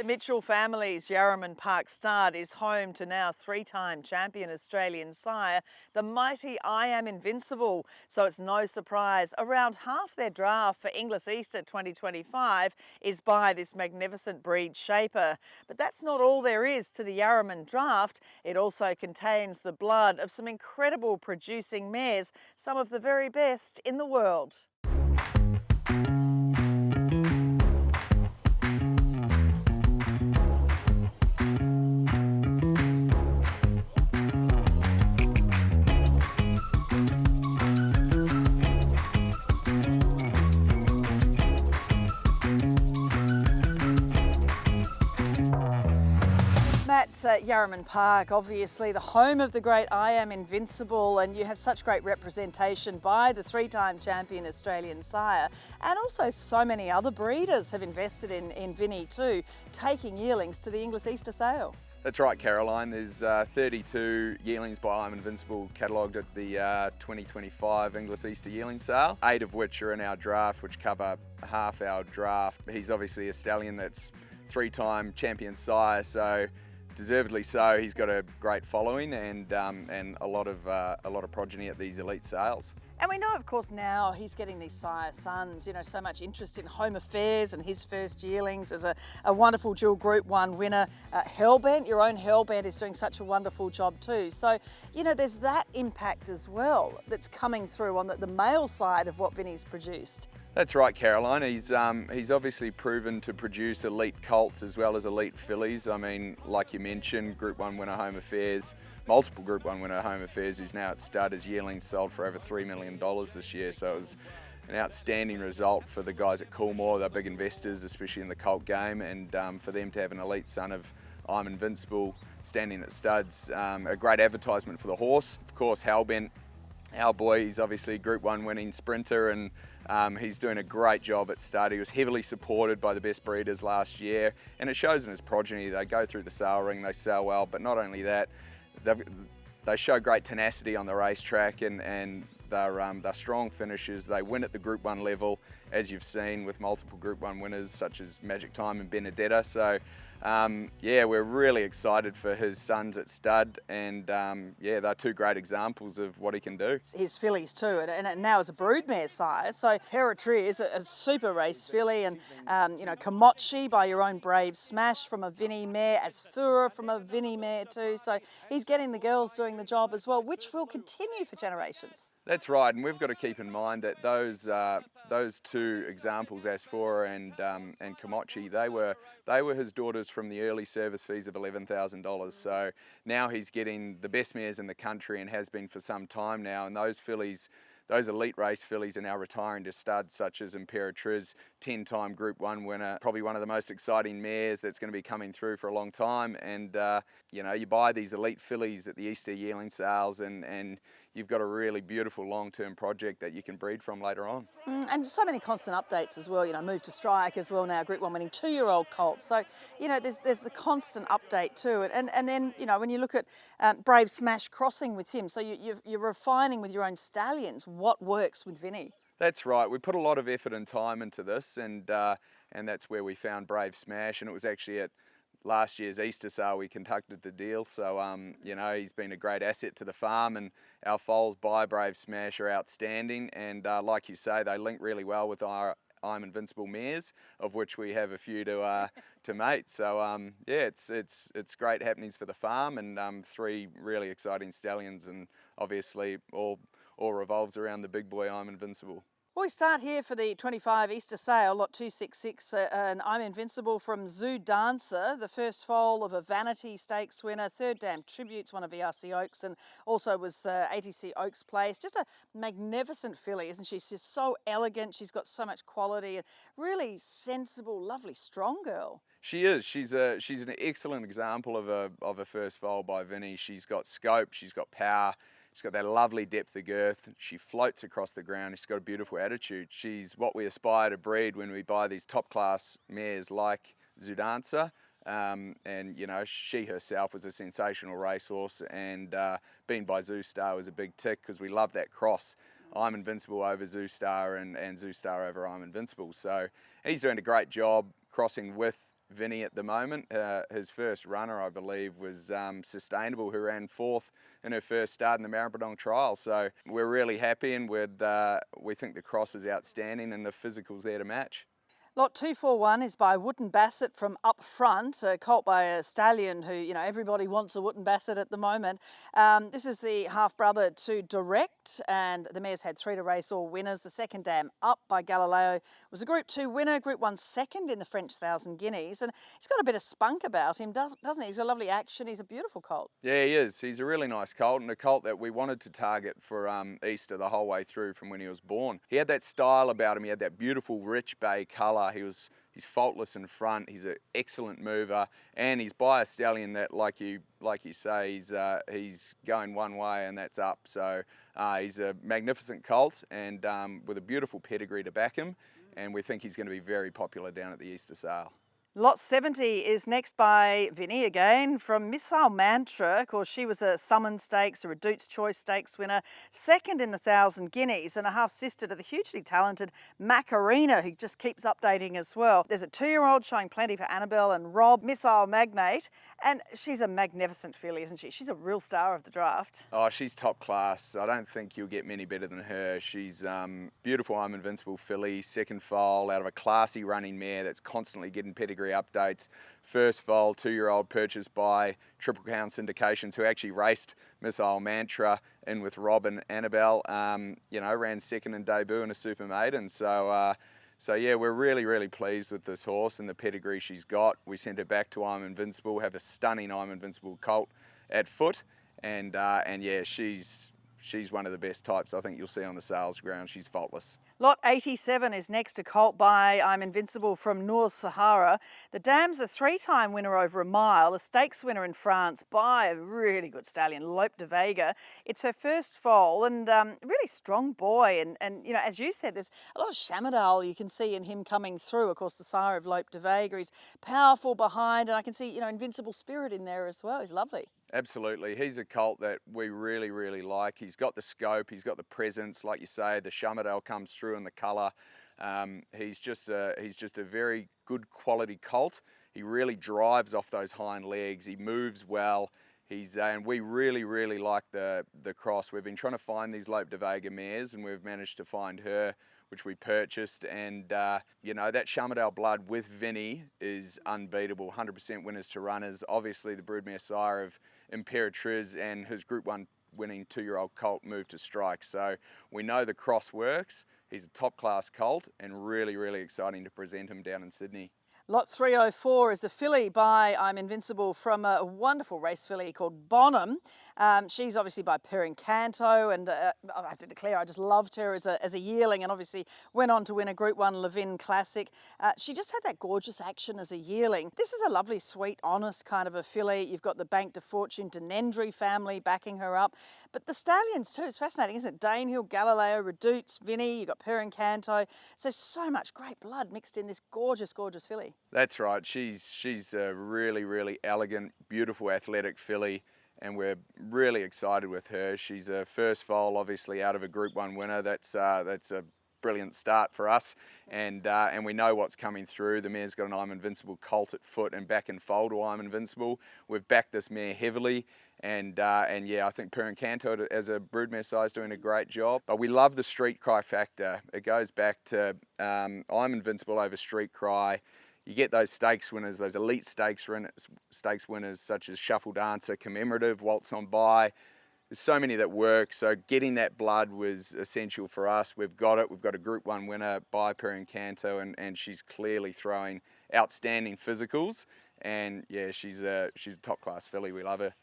Mitchell family's Yarraman Park Stud is home to now three-time champion Australian sire, the mighty I Am Invincible. So it's no surprise around half their draft for Inglis Easter 2025 is by this magnificent breed shaper. But that's not all there is to the Yarraman draft. It also contains the blood of some incredible producing mares, some of the very best in the world. Matt's at Yarraman Park, obviously the home of the great I Am Invincible, and you have such great representation by the three-time champion Australian sire, and also so many other breeders have invested in Vinny too, taking yearlings to the Inglis Easter Sale. That's right, Caroline. There's 32 yearlings by I Am Invincible catalogued at the 2025 Inglis Easter Yearling Sale, 8 of which are in our draft, which cover half our draft. He's obviously a stallion that's three-time champion sire, so deservedly so. He's got a great following and a lot of progeny at these elite sales. And we know, of course, now he's getting these sire sons, you know, so much interest in home affairs and his first yearlings as a wonderful dual Group 1 winner. Hellbent, your own Hellbent, is doing such a wonderful job too. So, you know, there's that impact as well that's coming through on the male side of what Vinny's produced. That's right, Caroline. He's obviously proven to produce elite colts as well as elite fillies. I mean, like you mentioned, Group 1 winner home affairs, multiple Group 1 winner home affairs, who's now at stud. His yearlings sold for over $3 million this year, so it was an outstanding result for the guys at Coolmore. They're big investors, especially in the colt game, and for them to have an elite son of I'm Invincible standing at studs, a great advertisement for the horse. Of course, Hellbent, our boy, he's obviously a Group 1 winning sprinter, and he's doing a great job at stud. He was heavily supported by the best breeders last year, and it shows in his progeny. They go through the sale ring, they sell well, but not only that, they show great tenacity on the racetrack, and they're strong finishers. They win at the Group 1 level, as you've seen with multiple Group 1 winners such as Magic Time and Benedetta. So yeah, we're really excited for his sons at stud, and yeah, they're two great examples of what he can do. His fillies too, and now as a broodmare sire, so Pedigrees is a super race filly, and you know, Komochi by your own Brave Smash from a Vinny mare, Asfura from a Vinny mare too, so he's getting the girls doing the job as well, which will continue for generations. That's right, and we've got to keep in mind that those two examples, Asfura and Komochi, they were his daughters from the early service fees of $11,000. So now he's getting the best mares in the country, and has been for some time now, and those fillies, those elite race fillies, are now retiring to studs such as Imperatriz, 10-time Group 1 winner, probably one of the most exciting mares that's going to be coming through for a long time. And you know, you buy these elite fillies at the Easter Yearling Sales, and you've got a really beautiful long-term project that you can breed from later on. And so many constant updates as well, you know, Move to Strike as well now, Group 1 winning 2-year-old colt. So, you know, there's the constant update to it. And then, you know, when you look at Brave Smash crossing with him, so you're refining with your own stallions what works with Vinny. That's right. We put a lot of effort and time into this, and that's where we found Brave Smash, and it was actually at last year's Easter sale we conducted the deal. So you know, he's been a great asset to the farm, and our foals by Brave Smash are outstanding, and like you say, they link really well with our I'm Invincible mares, of which we have a few to mate. So yeah, it's great happenings for the farm, and 3 really exciting stallions, and obviously all revolves around the big boy I'm Invincible. Well, we start here for the 25 Easter Sale, lot 266, and I'm Invincible from Zoo Dancer, the first foal of a Vanity Stakes winner, Third Dam Tributes, one of VRC Oaks, and also was ATC Oaks Place. Just a magnificent filly, isn't she? She's so elegant, she's got so much quality, and really sensible, lovely, strong girl. She is. She's an excellent example of a first foal by Vinny. She's got scope, she's got power. She's got that lovely depth of girth. She floats across the ground. She's got a beautiful attitude. She's what we aspire to breed when we buy these top-class mares like Zudancer. And you know, she herself was a sensational racehorse, and being by Zoo Star was a big tick because we love that cross. I'm Invincible over Zoo Star, and Zoo Star over I'm Invincible. So, and he's doing a great job crossing with Vinny at the moment. His first runner, I believe, was Sustainable, who ran 4th in her first start in the Maribyrnong trial. So we're really happy, and we think the cross is outstanding and the physical's there to match. Lot 241 is by Wooden Basset from Up Front, a colt by a stallion who, everybody wants a Wooden Basset at the moment. This is the half-brother to Direct, and the mare's had 3 to race, all winners. The second dam Up by Galileo was a Group 2 winner, Group 1 second in the French 1,000 Guineas, and he's got a bit of spunk about him, doesn't he? He's got lovely action, he's a beautiful colt. Yeah, he is. He's a really nice colt, and a colt that we wanted to target for Easter the whole way through from when he was born. He had that style about him. He had that beautiful rich bay colour. He's faultless in front. He's an excellent mover, and he's by a stallion that, like you say, he's going one way, and that's up. So he's a magnificent colt, and with a beautiful pedigree to back him, and we think he's going to be very popular down at the Easter sale. Lot 70 is next by Vinny again from Missile Mantra. Of course, she was a Summon Stakes, a Reduced Choice Stakes winner, second in the 1,000 Guineas, and a half-sister to the hugely talented Macarena, who just keeps updating as well. There's a 2-year-old showing plenty for Annabelle and Rob, Missile Magnate, and she's a magnificent filly, isn't she? She's a real star of the draft. Oh, she's top class. I don't think you'll get many better than her. She's beautiful I Am Invincible filly, second foal out of a classy running mare that's constantly getting pedigree updates. First foal, 2-year-old, purchased by Triple Crown Syndications, who actually raced Missile Mantra in with Rob and Annabelle. Ran second in debut in a super maiden. So yeah, we're really pleased with this horse and the pedigree she's got. We sent her back to I Am Invincible, have a stunning I Am Invincible colt at foot, and yeah, she's one of the best types I think you'll see on the sales ground. She's faultless. Lot 87 is next, a colt by I'm Invincible from Noor Sahara. The dam's a 3-time winner over a mile, a stakes winner in France by a really good stallion, Lope de Vega. It's her first foal, and really strong boy. And as you said, there's a lot of Shamadal you can see in him coming through. Of course, the sire of Lope de Vega. He's powerful behind, and I can see, Invincible Spirit in there as well. He's lovely. Absolutely. He's a colt that we really like. He's got the scope, he's got the presence, like you say, the Shamadale comes through in the colour. He's just a very good quality colt. He really drives off those hind legs. He moves well. And we really like the cross. We've been trying to find these Lope de Vega mares, and we've managed to find her, which we purchased, and that Shamadale blood with Vinny is unbeatable. 100% winners to runners. Obviously the broodmare sire of Imperatriz and his Group 1 winning 2-year-old colt moved to Strike. So we know the cross works. He's a top class colt, and really exciting to present him down in Sydney. Lot 304 is a filly by I'm Invincible from a wonderful race filly called Bonham. She's obviously by Canto, and I have to declare I just loved her as a yearling, and obviously went on to win a Group 1 Levin Classic. She just had that gorgeous action as a yearling. This is a lovely, sweet, honest kind of a filly. You've got the Bank de Fortune Denendry family backing her up. But the stallions too, it's fascinating, isn't it? Danehill, Galileo, Reduce, Vinny, you've got Canto. So much great blood mixed in this gorgeous filly. That's right. She's a really elegant, beautiful, athletic filly, and we're really excited with her. She's a first foal, obviously, out of a Group 1 winner. That's a brilliant start for us, and we know what's coming through. The mare's got an I'm Invincible colt at foot and back and foal to I'm Invincible. We've backed this mare heavily, and yeah, I think Canto as a broodmare size doing a great job. But we love the Street Cry factor. It goes back to I'm Invincible over Street Cry. You get those stakes winners, those elite stakes winners such as Shuffle Dancer, Commemorative, Waltz on By. There's so many that work, so getting that blood was essential for us. We've got it. We've got a Group 1 winner by Canto, and she's clearly throwing outstanding physicals. And yeah, she's a top class filly. We love her.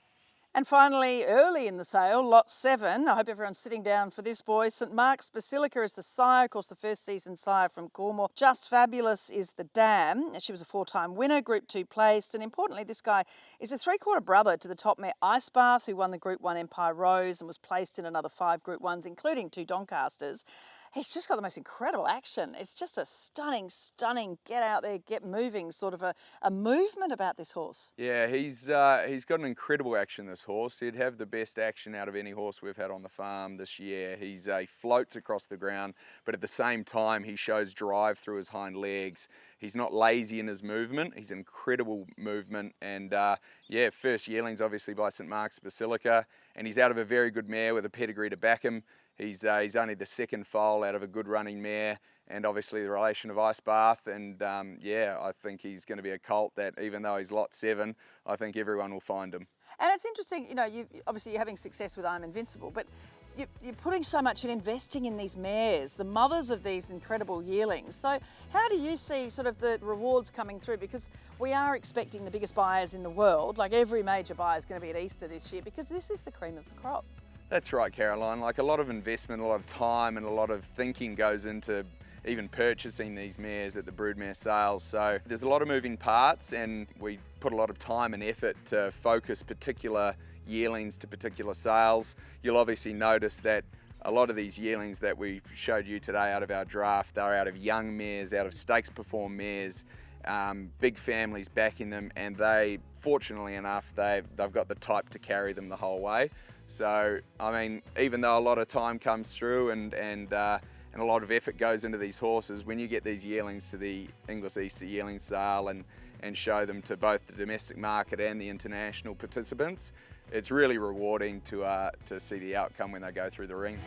And finally, early in the sale, Lot 7. I hope everyone's sitting down for this, boys. St Mark's Basilica is the sire, of course, the first season sire from Coolmore. Just Fabulous is the dam. She was a 4-time winner, Group 2 placed. And importantly, this guy is a 3/4 brother to the top mare Ice Bath, who won the Group 1 Empire Rose and was placed in another 5 Group 1s, including 2 Doncasters. He's just got the most incredible action. It's just a stunning, get out there, get moving sort of a movement about this horse. Yeah, he's got an incredible action, this horse. He'd have the best action out of any horse we've had on the farm this year. He floats across the ground, but at the same time he shows drive through his hind legs. He's not lazy in his movement. He's incredible movement, and yeah, first yearlings obviously by St Mark's Basilica, and he's out of a very good mare with a pedigree to back him. He's only the second foal out of a good running mare, and obviously the relation of Ice Bath, and yeah, I think he's going to be a colt that, even though he's lot 7, I think everyone will find him. And it's interesting, you know, obviously you're having success with I Am Invincible, but you're putting so much in investing in these mares, the mothers of these incredible yearlings. So how do you see sort of the rewards coming through? Because we are expecting the biggest buyers in the world, like every major buyer is going to be at Easter this year, because this is the cream of the crop. That's right, Caroline. Like, a lot of investment, a lot of time and a lot of thinking goes into even purchasing these mares at the broodmare sales. So there's a lot of moving parts, and we put a lot of time and effort to focus particular yearlings to particular sales. You'll obviously notice that a lot of these yearlings that we showed you today out of our draft are out of young mares, out of stakes perform mares, big families backing them, and they, fortunately enough, they've got the type to carry them the whole way. So, I mean, even though a lot of time comes through and a lot of effort goes into these horses, when you get these yearlings to the Inglis Easter Yearling Sale and show them to both the domestic market and the international participants, it's really rewarding to see the outcome when they go through the ring.